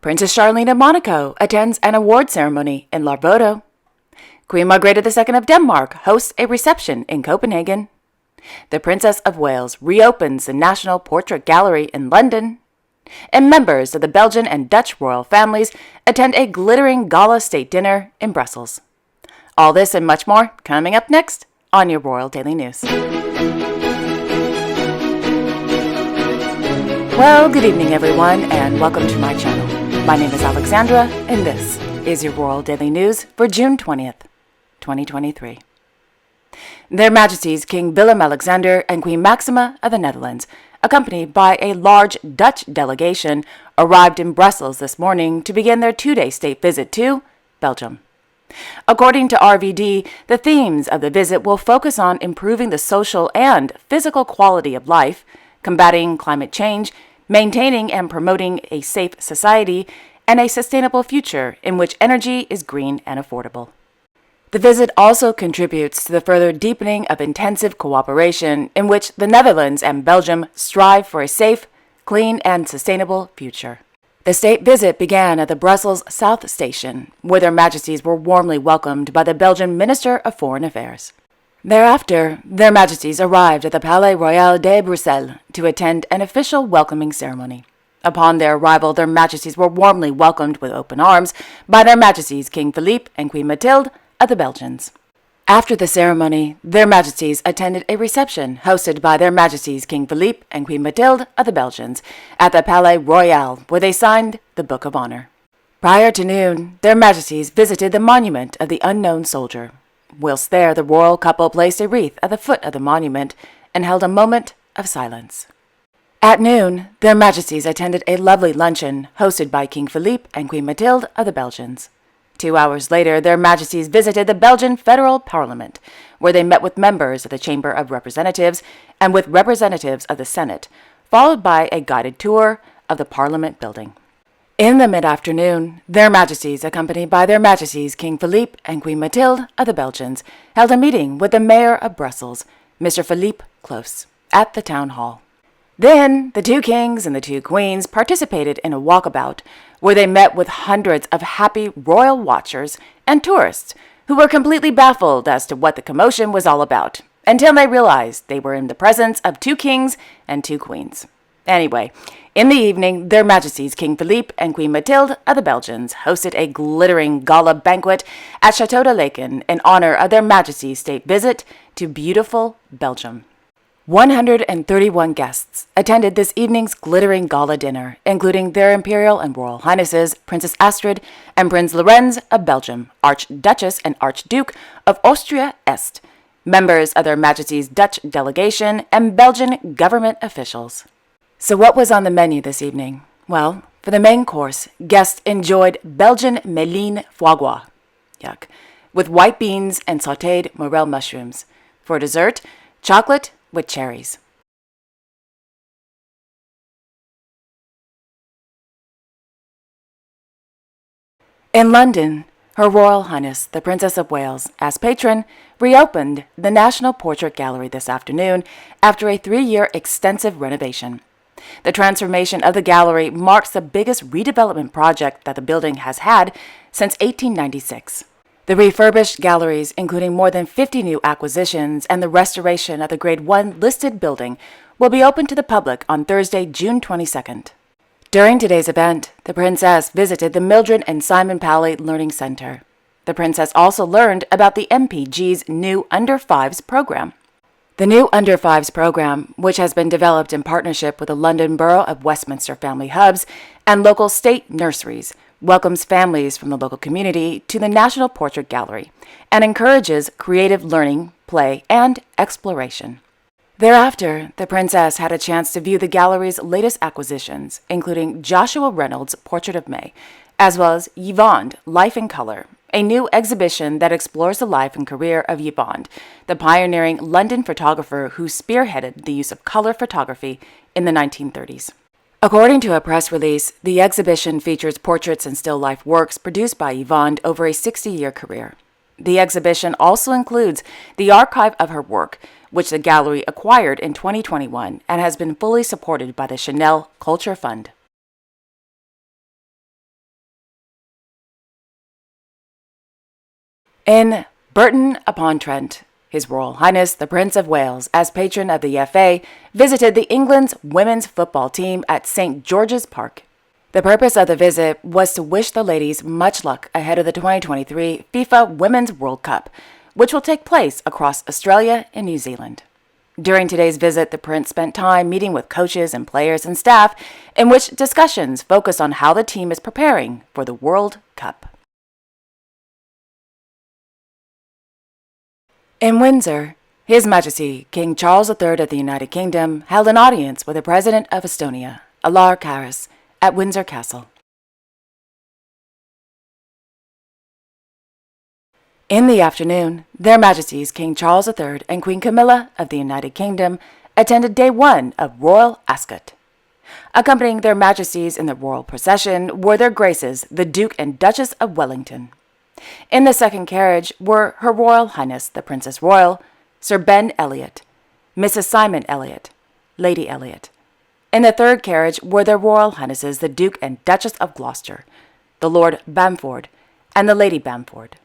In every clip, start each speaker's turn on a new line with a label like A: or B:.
A: Princess Charlene of Monaco attends an award ceremony in Larbodo. Queen Margrethe II of Denmark hosts a reception in Copenhagen. The Princess of Wales reopens the National Portrait Gallery in London. And members of the Belgian and Dutch royal families attend a glittering gala state dinner in Brussels. All this and much more coming up next on your Royal Daily News. Well, good evening everyone and welcome to my channel. My name is Alexandra and this is your Royal Daily News for June 20th, 2023. Their Majesties King Willem-Alexander and Queen Maxima of the Netherlands, accompanied by a large Dutch delegation, arrived in Brussels this morning to begin their two-day state visit to Belgium. According to RVD, the themes of the visit will focus on improving the social and physical quality of life, combating climate change, maintaining and promoting a safe society, and a sustainable future in which energy is green and affordable. The visit also contributes to the further deepening of intensive cooperation in which the Netherlands and Belgium strive for a safe, clean, and sustainable future. The state visit began at the Brussels South Station, where their Majesties were warmly welcomed by the Belgian Minister of Foreign Affairs. Thereafter, their Majesties arrived at the Palais Royal de Bruxelles to attend an official welcoming ceremony. Upon their arrival, their Majesties were warmly welcomed with open arms by their Majesties King Philippe and Queen Mathilde of the Belgians. After the ceremony, their Majesties attended a reception hosted by their Majesties King Philippe and Queen Mathilde of the Belgians at the Palais Royal, where they signed the Book of Honor. Prior to noon, their Majesties visited the monument of the unknown soldier. Whilst there, the royal couple placed a wreath at the foot of the monument and held a moment of silence. At noon, their Majesties attended a lovely luncheon hosted by King Philippe and Queen Mathilde of the Belgians. 2 hours later, their Majesties visited the Belgian Federal Parliament, where they met with members of the Chamber of Representatives and with representatives of the Senate, followed by a guided tour of the Parliament building. In the mid-afternoon, their Majesties, accompanied by their Majesties King Philippe and Queen Mathilde of the Belgians, held a meeting with the Mayor of Brussels, Mr. Philippe Close, at the Town Hall. Then, the two kings and the two queens participated in a walkabout, where they met with hundreds of happy royal watchers and tourists who were completely baffled as to what the commotion was all about, until they realized they were in the presence of two kings and two queens. Anyway, in the evening, their Majesties King Philippe and Queen Mathilde of the Belgians hosted a glittering gala banquet at Château de Laeken in honor of their Majesty's state visit to beautiful Belgium. 131 guests attended this evening's glittering gala dinner, including their Imperial and Royal Highnesses Princess Astrid and Prince Lorenz of Belgium, Archduchess and Archduke of Austria-Est, members of their Majesty's Dutch delegation, and Belgian government officials. So what was on the menu this evening? Well, for the main course, guests enjoyed Belgian Méline foie gras, with white beans and sautéed morel mushrooms. For dessert, chocolate with cherries. In London, Her Royal Highness, the Princess of Wales, as patron, reopened the National Portrait Gallery this afternoon after a 3-year extensive renovation. The transformation of the gallery marks the biggest redevelopment project that the building has had since 1896. The refurbished galleries, including more than 50 new acquisitions and the restoration of the Grade 1 listed building, will be open to the public on Thursday, June 22nd. During today's event, the Princess visited the Mildred and Simon Pally Learning Center. The Princess also learned about the MPG's new Under 5s program. The new Under 5s program, which has been developed in partnership with the London Borough of Westminster Family Hubs and local state nurseries, welcomes families from the local community to the National Portrait Gallery and encourages creative learning, play, and exploration. Thereafter, the Princess had a chance to view the gallery's latest acquisitions, including Joshua Reynolds' Portrait of May, as well as Yvonne, Life in Color, a new exhibition that explores the life and career of Yvonne, the pioneering London photographer who spearheaded the use of color photography in the 1930s. According to a press release, the exhibition features portraits and still life works produced by Yvonne over a 60-year career. The exhibition also includes the archive of her work, which the gallery acquired in 2021 and has been fully supported by the Chanel Culture Fund. In Burton-upon-Trent, His Royal Highness the Prince of Wales, as patron of the FA, visited the England's women's football team at St George's Park. The purpose of the visit was to wish the ladies much luck ahead of the 2023 FIFA Women's World Cup, which will take place across Australia and New Zealand. During today's visit, the Prince spent time meeting with coaches and players and staff, in which discussions focused on how the team is preparing for the World Cup. In Windsor, His Majesty King Charles III of the United Kingdom held an audience with the President of Estonia, Alar Karas, at Windsor Castle. In the afternoon, Their Majesties King Charles III and Queen Camilla of the United Kingdom attended Day 1 of Royal Ascot. Accompanying Their Majesties in the royal procession were Their Graces the Duke and Duchess of Wellington. In the second carriage were Her Royal Highness the Princess Royal, Sir Ben Elliot, Mrs. Simon Elliot, Lady Elliot. In the third carriage were Their Royal Highnesses the Duke and Duchess of Gloucester, the Lord Bamford, and the Lady Bamford.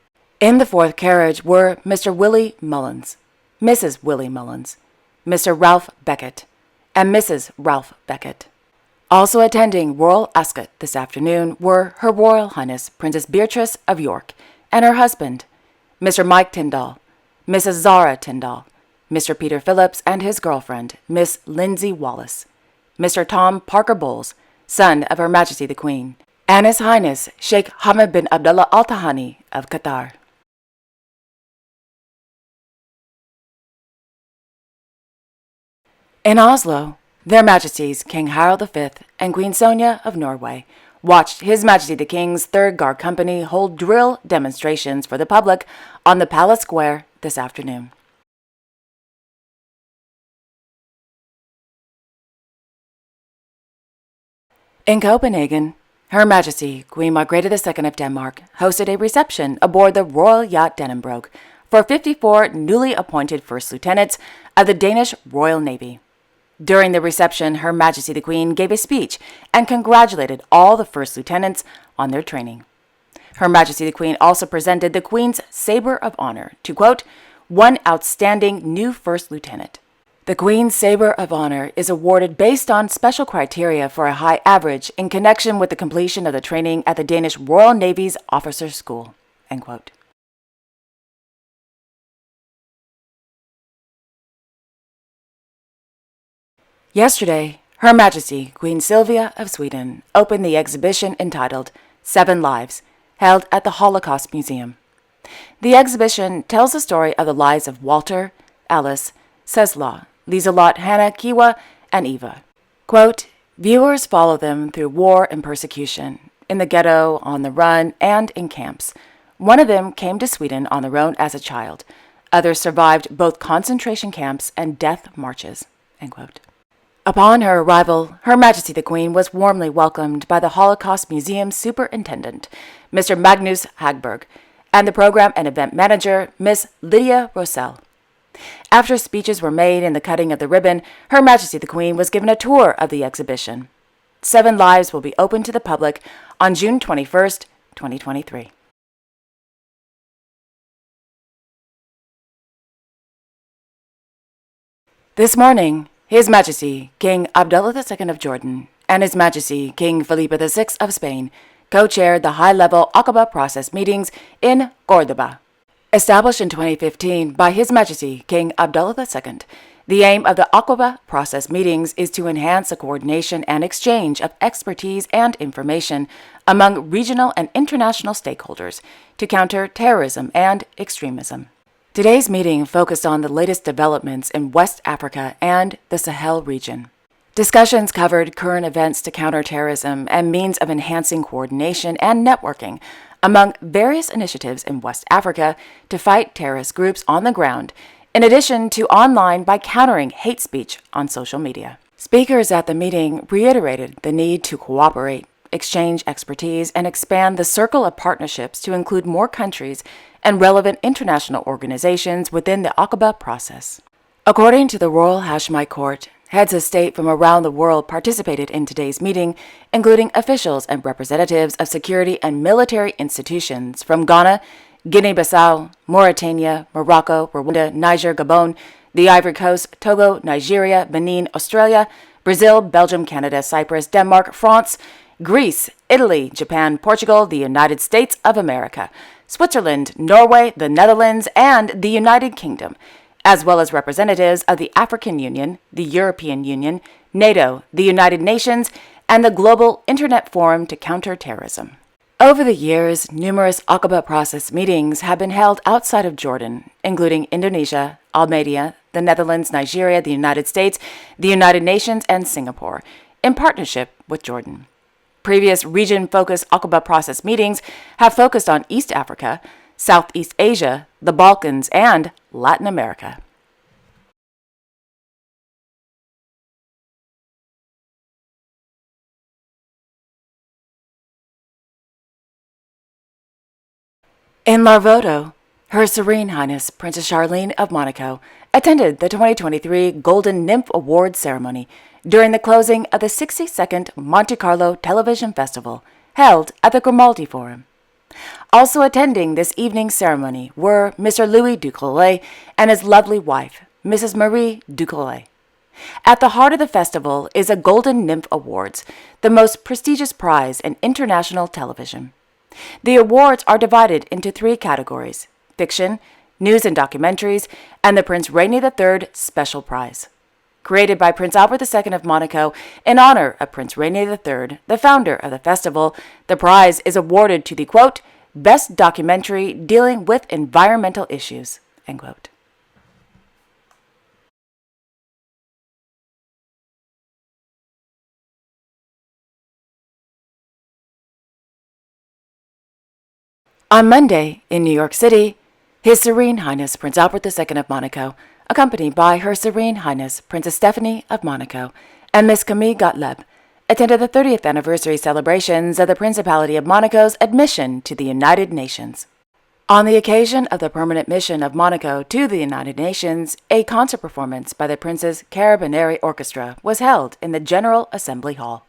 A: In the fourth carriage were Mr. Willie Mullins, Mrs. Willie Mullins, Mr. Ralph Beckett, and Mrs. Ralph Beckett. Also attending Royal Ascot this afternoon were Her Royal Highness Princess Beatrice of York and her husband, Mr. Mike Tyndall, Mrs. Zara Tyndall, Mr. Peter Phillips and his girlfriend, Miss Lindsay Wallace, Mr. Tom Parker Bowles, son of Her Majesty the Queen, and His Highness Sheikh Hamad bin Abdullah Al Thani of Qatar. In Oslo, Their Majesties King Harald V and Queen Sonja of Norway watched His Majesty the King's 3rd Guard Company hold drill demonstrations for the public on the Palace Square this afternoon. In Copenhagen, Her Majesty Queen Margrethe II of Denmark hosted a reception aboard the Royal Yacht Dannenbrog for 54 newly appointed First Lieutenants of the Danish Royal Navy. During the reception, Her Majesty the Queen gave a speech and congratulated all the First Lieutenants on their training. Her Majesty the Queen also presented the Queen's Sabre of Honor to, quote, one outstanding new First Lieutenant. The Queen's Sabre of Honor is awarded based on special criteria for a high average in connection with the completion of the training at the Danish Royal Navy's Officers' School, end quote. Yesterday, Her Majesty Queen Silvia of Sweden opened the exhibition entitled 7 Lives, held at the Holocaust Museum. The exhibition tells the story of the lives of Walter, Alice, Czeslaw, Liselott, Hannah, Kiwa, and Eva. Quote, viewers follow them through war and persecution, in the ghetto, on the run, and in camps. One of them came to Sweden on their own as a child. Others survived both concentration camps and death marches, end quote. Upon her arrival, Her Majesty the Queen was warmly welcomed by the Holocaust Museum Superintendent, Mr. Magnus Hagberg, and the Program and Event Manager, Miss Lydia Rosell. After speeches were made and the cutting of the ribbon, Her Majesty the Queen was given a tour of the exhibition. 7 Lives will be open to the public on June 21st, 2023. This morning, His Majesty King Abdullah II of Jordan and His Majesty King Philippe VI of Spain co-chaired the high-level Aqaba process meetings in Córdoba. Established in 2015 by His Majesty King Abdullah II, the aim of the Aqaba process meetings is to enhance the coordination and exchange of expertise and information among regional and international stakeholders to counter terrorism and extremism. Today's meeting focused on the latest developments in West Africa and the Sahel region. Discussions covered current events to counter terrorism and means of enhancing coordination and networking among various initiatives in West Africa to fight terrorist groups on the ground, in addition to online by countering hate speech on social media. Speakers at the meeting reiterated the need to cooperate, exchange expertise, and expand the circle of partnerships to include more countries and relevant international organizations within the Aqaba process. According to the Royal Hashemite Court, heads of state from around the world participated in today's meeting, including officials and representatives of security and military institutions from Ghana, Guinea-Bissau, Mauritania, Morocco, Rwanda, Niger, Gabon, the Ivory Coast, Togo, Nigeria, Benin, Australia, Brazil, Belgium, Canada, Cyprus, Denmark, France, Greece, Italy, Japan, Portugal, the United States of America, Switzerland, Norway, the Netherlands, and the United Kingdom, as well as representatives of the African Union, the European Union, NATO, the United Nations, and the Global Internet Forum to Counter Terrorism. Over the years, numerous Aqaba process meetings have been held outside of Jordan, including Indonesia, Albania, the Netherlands, Nigeria, the United States, the United Nations, and Singapore, in partnership with Jordan. Previous region-focused Aqaba process meetings have focused on East Africa, Southeast Asia, the Balkans, and Latin America. In Larvoto, Her Serene Highness Princess Charlene of Monaco attended the 2023 Golden Nymph Award ceremony during the closing of the 62nd Monte Carlo Television Festival held at the Grimaldi Forum. Also attending this evening's ceremony were Mr. Louis Ducolet and his lovely wife, Mrs. Marie Ducolet. At the heart of the festival is a Golden Nymph Awards, the most prestigious prize in international television. The awards are divided into 3 categories: fiction, news and documentaries, and the Prince Rainier III Special Prize. Created by Prince Albert II of Monaco in honor of Prince Rainier III, the founder of the festival, the prize is awarded to the, quote, best documentary dealing with environmental issues, end quote. On Monday, in New York City, His Serene Highness Prince Albert II of Monaco, accompanied by Her Serene Highness Princess Stephanie of Monaco and Miss Camille Gottlieb, attended the 30th anniversary celebrations of the Principality of Monaco's admission to the United Nations. On the occasion of the permanent mission of Monaco to the United Nations, a concert performance by the Prince's Carabinieri Orchestra was held in the General Assembly Hall.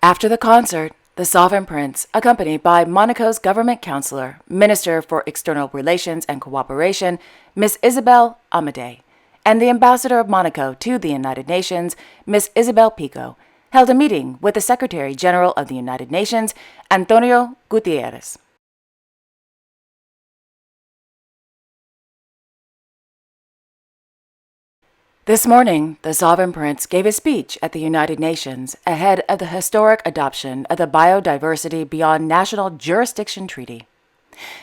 A: After the concert, the Sovereign Prince, accompanied by Monaco's government counselor, Minister for External Relations and Cooperation, Miss Isabelle Amadei, and the Ambassador of Monaco to the United Nations, Miss Isabel Pico, held a meeting with the Secretary General of the United Nations, Antonio Gutierrez. This morning, the Sovereign Prince gave a speech at the United Nations ahead of the historic adoption of the Biodiversity Beyond National Jurisdiction Treaty.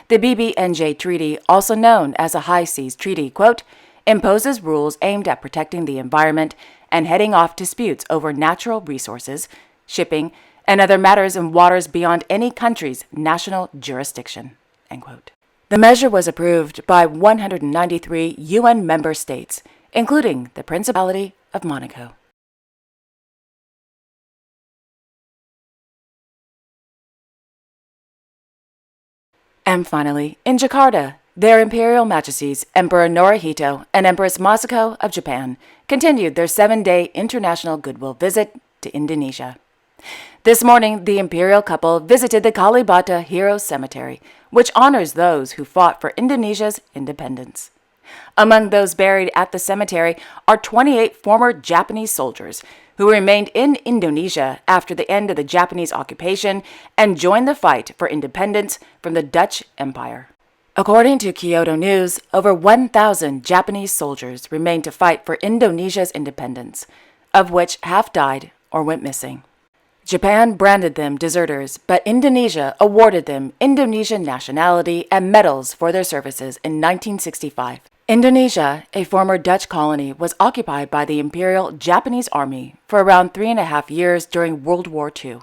A: The BBNJ Treaty, also known as the High Seas Treaty, quote, imposes rules aimed at protecting the environment and heading off disputes over natural resources, shipping, and other matters in waters beyond any country's national jurisdiction, end quote. The measure was approved by 193 UN member states, including the Principality of Monaco. And finally, in Jakarta, their Imperial Majesties Emperor Naruhito and Empress Masako of Japan continued their 7-day international goodwill visit to Indonesia. This morning, the imperial couple visited the Kalibata Heroes Cemetery, which honors those who fought for Indonesia's independence. Among those buried at the cemetery are 28 former Japanese soldiers who remained in Indonesia after the end of the Japanese occupation and joined the fight for independence from the Dutch Empire. According to Kyodo News, over 1,000 Japanese soldiers remained to fight for Indonesia's independence, of which half died or went missing. Japan branded them deserters, but Indonesia awarded them Indonesian nationality and medals for their services in 1965. Indonesia, a former Dutch colony, was occupied by the Imperial Japanese Army for around 3.5 years during World War II.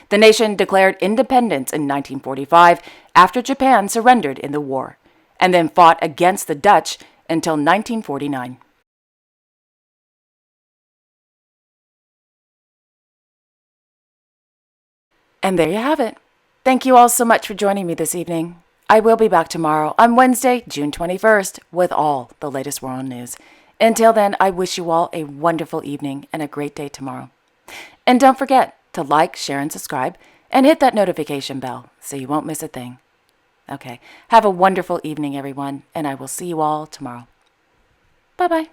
A: The nation declared independence in 1945 after Japan surrendered in the war, and then fought against the Dutch until 1949. And there you have it. Thank you all so much for joining me this evening. I will be back tomorrow on Wednesday, June 21st, with all the latest world news. Until then, I wish you all a wonderful evening and a great day tomorrow. And don't forget to like, share, and subscribe, and hit that notification bell so you won't miss a thing. Okay, have a wonderful evening, everyone, and I will see you all tomorrow. Bye-bye.